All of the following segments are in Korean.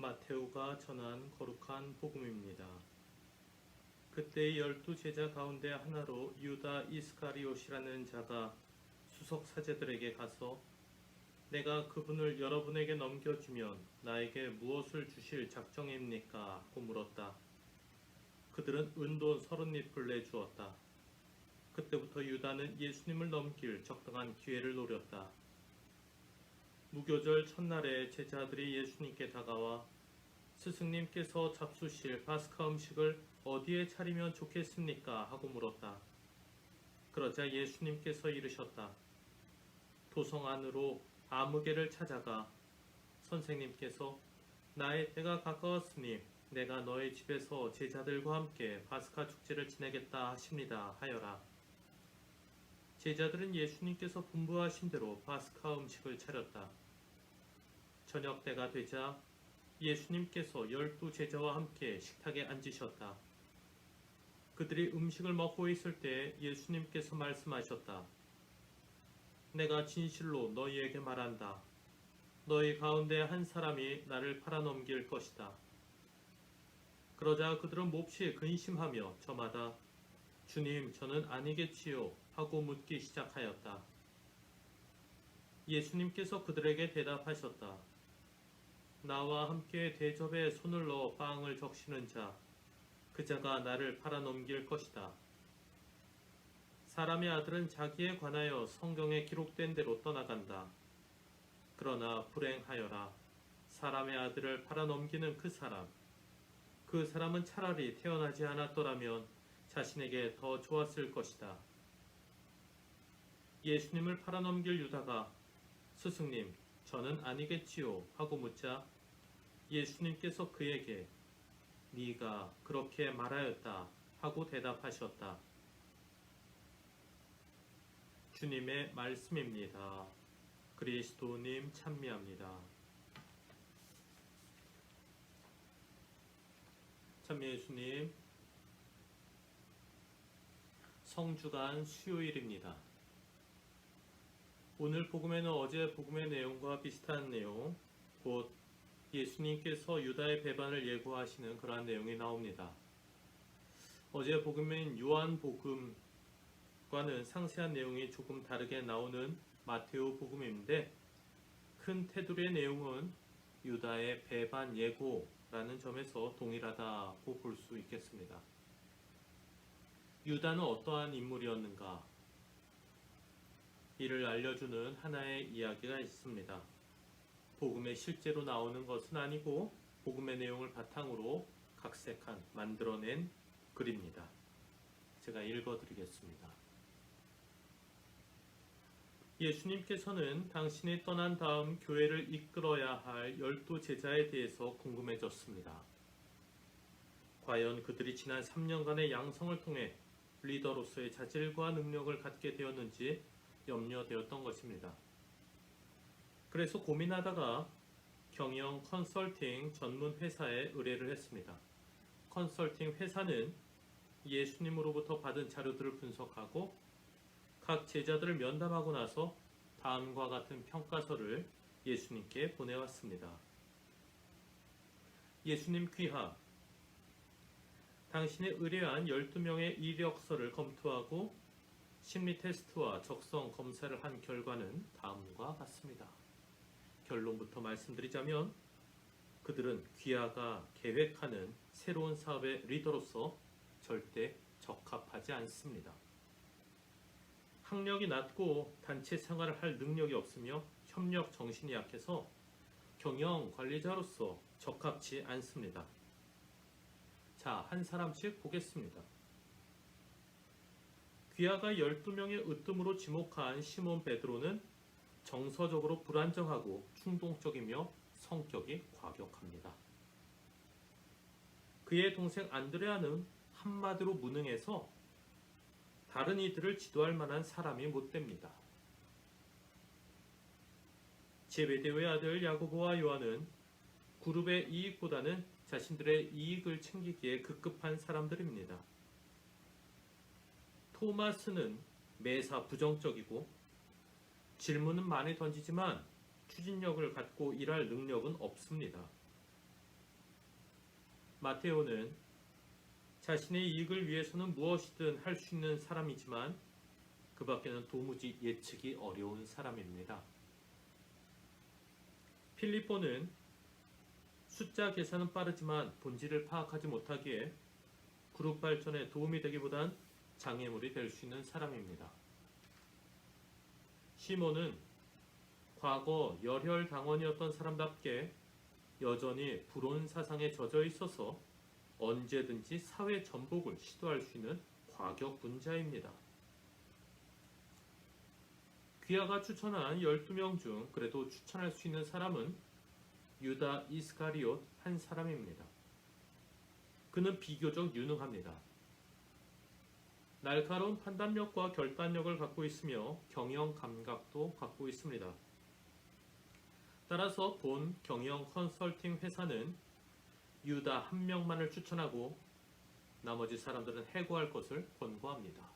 마테오가 전한 거룩한 복음입니다. 그때 12제자 가운데 하나로 유다 이스카리옷이라는 자가 수석 사제들에게 가서 내가 그분을 여러분에게 넘겨주면 나에게 무엇을 주실 작정입니까? 하고 물었다. 그들은 은돈 30립을 내주었다. 그때부터 유다는 예수님을 넘길 적당한 기회를 노렸다. 무교절 첫날에 제자들이 예수님께 다가와 스승님께서 잡수실 파스카 음식을 어디에 차리면 좋겠습니까? 하고 물었다. 그러자 예수님께서 이르셨다. 도성 안으로 아무개를 찾아가 선생님께서 나의 때가 가까웠으니 내가 너의 집에서 제자들과 함께 파스카 축제를 지내겠다 하십니다 하여라. 제자들은 예수님께서 분부하신 대로 파스카 음식을 차렸다. 저녁 때가 되자 예수님께서 12제자와 함께 식탁에 앉으셨다. 그들이 음식을 먹고 있을 때 예수님께서 말씀하셨다. 내가 진실로 너희에게 말한다. 너희 가운데 한 사람이 나를 팔아넘길 것이다. 그러자 그들은 몹시 근심하며 저마다 주님, 저는 아니겠지요 하고 묻기 시작하였다. 예수님께서 그들에게 대답하셨다. 나와 함께 대접에 손을 넣어 빵을 적시는 자, 그 자가 나를 팔아넘길 것이다. 사람의 아들은 자기에 관하여 성경에 기록된 대로 떠나간다. 그러나 불행하여라. 사람의 아들을 팔아넘기는 그 사람은 차라리 태어나지 않았더라면 자신에게 더 좋았을 것이다. 예수님을 팔아넘길 유다가 스승님, 저는 아니겠지요 하고 묻자 예수님께서 그에게 네가 그렇게 말하였다 하고 대답하셨다. 주님의 말씀입니다. 그리스도님 찬미합니다. 찬미의 주님, 성주간 수요일입니다. 오늘 복음에는 어제 복음의 내용과 비슷한 내용, 곧 예수님께서 유다의 배반을 예고하시는 그러한 내용이 나옵니다. 어제 복음인 요한복음과는 상세한 내용이 조금 다르게 나오는 마테오 복음인데 큰 테두리의 내용은 유다의 배반 예고라는 점에서 동일하다고 볼 수 있겠습니다. 유다는 어떠한 인물이었는가? 이를 알려주는 하나의 이야기가 있습니다. 복음에 실제로 나오는 것은 아니고 복음의 내용을 바탕으로 각색한 만들어낸 글입니다. 제가 읽어드리겠습니다. 예수님께서는 당신이 떠난 다음 교회를 이끌어야 할 12제자에 대해서 궁금해졌습니다. 과연 그들이 지난 3년간의 양성을 통해 리더로서의 자질과 능력을 갖게 되었는지 염려되었던 것입니다. 그래서 고민하다가 경영 컨설팅 전문 회사에 의뢰를 했습니다. 컨설팅 회사는 예수님으로부터 받은 자료들을 분석하고 각 제자들을 면담하고 나서 다음과 같은 평가서를 예수님께 보내왔습니다. 예수님 귀하, 당신의 의뢰한 12명의 이력서를 검토하고 심리 테스트와 적성 검사를 한 결과는 다음과 같습니다. 결론부터 말씀드리자면 그들은 귀하가 계획하는 새로운 사업의 리더로서 절대 적합하지 않습니다. 학력이 낮고 단체 생활을 할 능력이 없으며 협력 정신이 약해서 경영 관리자로서 적합치 않습니다. 자, 한 사람씩 보겠습니다. 귀하가 12명의 으뜸으로 지목한 시몬 베드로는 정서적으로 불안정하고 충동적이며 성격이 과격합니다. 그의 동생 안드레아는 한마디로 무능해서 다른 이들을 지도할 만한 사람이 못 됩니다. 제베데오의 아들 야고보와 요한은 그룹의 이익보다는 자신들의 이익을 챙기기에 급급한 사람들입니다. 토마스는 매사 부정적이고 질문은 많이 던지지만 추진력을 갖고 일할 능력은 없습니다. 마테오는 자신의 이익을 위해서는 무엇이든 할 수 있는 사람이지만 그 밖에는 도무지 예측이 어려운 사람입니다. 필리포는 숫자 계산은 빠르지만 본질을 파악하지 못하기에 그룹 발전에 도움이 되기보단 장애물이 될 수 있는 사람입니다. 시몬은 과거 열혈당원이었던 사람답게 여전히 불온 사상에 젖어 있어서 언제든지 사회 전복을 시도할 수 있는 과격분자입니다. 귀하가 추천한 12명 중 그래도 추천할 수 있는 사람은 유다 이스카리옷 한 사람입니다. 그는 비교적 유능합니다. 날카로운 판단력과 결단력을 갖고 있으며 경영 감각도 갖고 있습니다. 따라서 본 경영 컨설팅 회사는 유다 한 명만을 추천하고 나머지 사람들은 해고할 것을 권고합니다.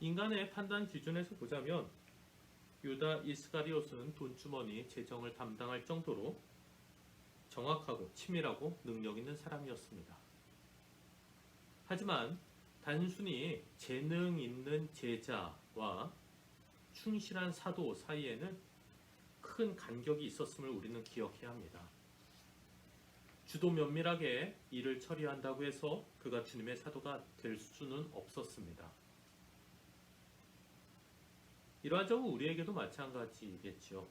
인간의 판단 기준에서 보자면 유다 이스카리옷은 돈주머니 재정을 담당할 정도로 정확하고 치밀하고 능력 있는 사람이었습니다. 하지만 단순히 재능 있는 제자와 충실한 사도 사이에는 큰 간격이 있었음을 우리는 기억해야 합니다. 주도 면밀하게 일을 처리한다고 해서 그가 주님의 사도가 될 수는 없었습니다. 이러한 점은 우리에게도 마찬가지겠지요.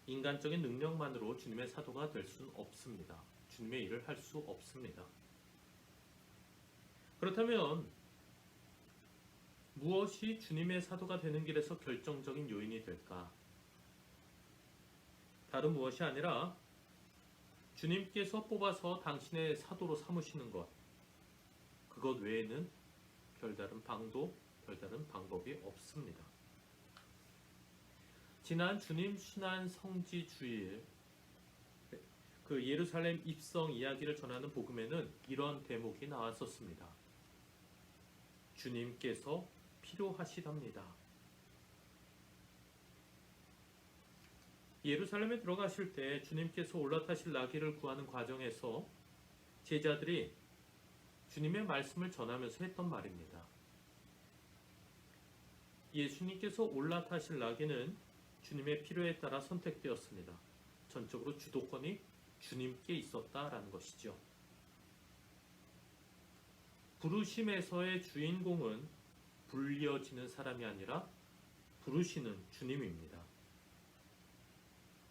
인간적인 능력만으로 주님의 사도가 될 수는 없습니다. 주님의 일을 할 수 없습니다. 그렇다면 무엇이 주님의 사도가 되는 길에서 결정적인 요인이 될까? 다른 무엇이 아니라 주님께서 뽑아서 당신의 사도로 삼으시는 것, 그것 외에는 별다른 방도 별다른 방법이 없습니다. 지난 주님 순환 성지 주일 그 예루살렘 입성 이야기를 전하는 복음에는 이런 대목이 나왔었습니다. 주님께서 필요하시답니다. 예루살렘에 들어가실 때 주님께서 올라타실 나귀를 구하는 과정에서 제자들이 주님의 말씀을 전하면서 했던 말입니다. 예수님께서 올라타실 나귀는 주님의 필요에 따라 선택되었습니다. 전적으로 주도권이 주님께 있었다라는 것이죠. 부르심에서의 주인공은 불려지는 사람이 아니라 부르시는 주님입니다.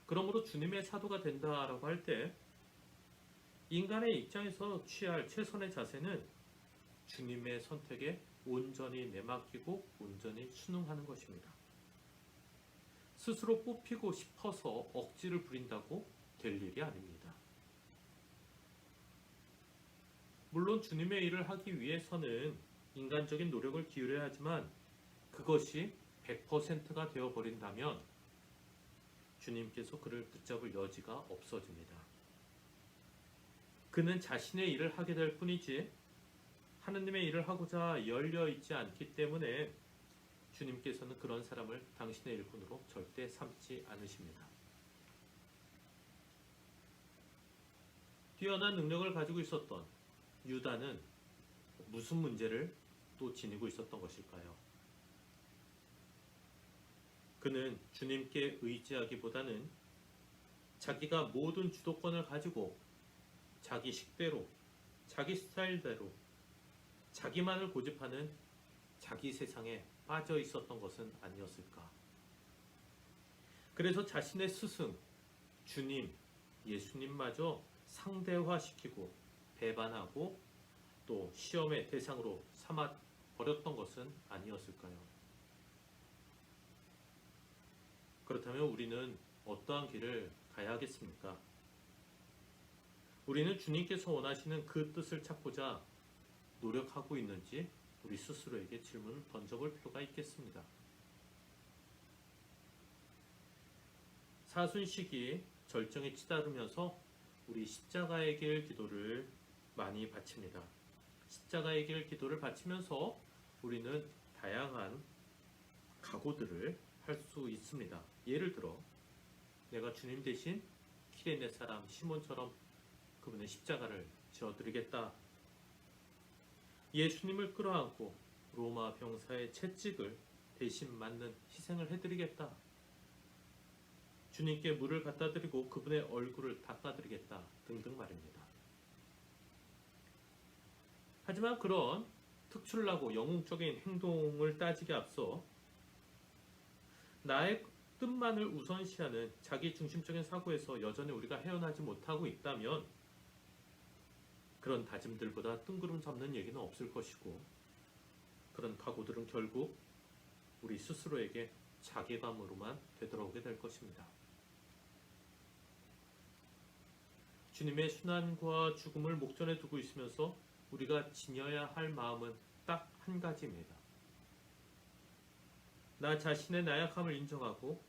그러므로 주님의 사도가 된다라고 할 때 인간의 입장에서 취할 최선의 자세는 주님의 선택에 온전히 내맡기고 온전히 순응하는 것입니다. 스스로 뽑히고 싶어서 억지를 부린다고 될 일이 아닙니다. 물론 주님의 일을 하기 위해서는 인간적인 노력을 기울여야 하지만 그것이 100%가 되어버린다면 주님께서 그를 붙잡을 여지가 없어집니다. 그는 자신의 일을 하게 될 뿐이지 하느님의 일을 하고자 열려있지 않기 때문에 주님께서는 그런 사람을 당신의 일꾼으로 절대 삼지 않으십니다. 뛰어난 능력을 가지고 있었던 유다는 무슨 문제를 또 지니고 있었던 것일까요? 그는 주님께 의지하기보다는 자기가 모든 주도권을 가지고 자기 식대로, 자기 스타일대로 자기만을 고집하는 자기 세상에 빠져 있었던 것은 아니었을까? 그래서 자신의 스승, 주님, 예수님마저 상대화시키고 배반하고 또 시험의 대상으로 삼아 버렸던 것은 아니었을까요? 그렇다면 우리는 어떠한 길을 가야 하겠습니까? 우리는 주님께서 원하시는 그 뜻을 찾고자 노력하고 있는지 우리 스스로에게 질문을 던져볼 필요가 있겠습니다. 사순식이 절정에 치달으면서 우리 십자가의 길 기도를 많이 바칩니다. 십자가의 길 기도를 바치면서 우리는 다양한 각오들을 할 수 있습니다. 예를 들어 내가 주님 대신 시레네 사람 시몬처럼 그분의 십자가를 지어드리겠다. 예수님을 끌어안고 로마 병사의 채찍을 대신 맞는 희생을 해드리겠다. 주님께 물을 갖다 드리고 그분의 얼굴을 닦아드리겠다. 등등 말입니다. 하지만 그런 특출나고 영웅적인 행동을 따지기 앞서 나의 뜻만을 우선시하는 자기 중심적인 사고에서 여전히 우리가 헤어나지 못하고 있다면 그런 다짐들보다 뜬구름 잡는 얘기는 없을 것이고 그런 각오들은 결국 우리 스스로에게 자괴감으로만 되돌아오게 될 것입니다. 주님의 순환과 죽음을 목전에 두고 있으면서 우리가 지녀야 할 마음은 딱 한 가지입니다. 나 자신의 나약함을 인정하고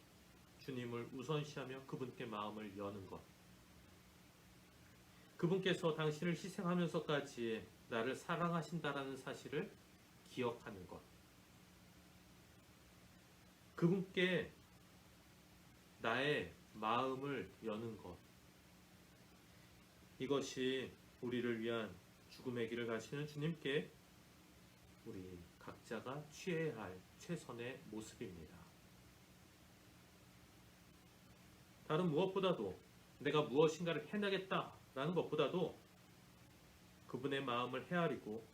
주님을 우선시하며 그분께 마음을 여는 것. 그분께서 당신을 희생하면서까지 나를 사랑하신다라는 사실을 기억하는 것. 그분께 나의 마음을 여는 것. 이것이 우리를 위한 죽음의 길을 가시는 주님께 우리 각자가 취해야 할 최선의 모습입니다. 다른 무엇보다도 내가 무엇인가를 해내겠다라는 것보다도 그분의 마음을 헤아리고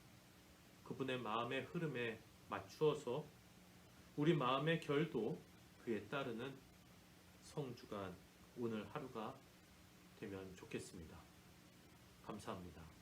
그분의 마음의 흐름에 맞추어서 우리 마음의 결도 그에 따르는 성주간 오늘 하루가 되면 좋겠습니다. 감사합니다.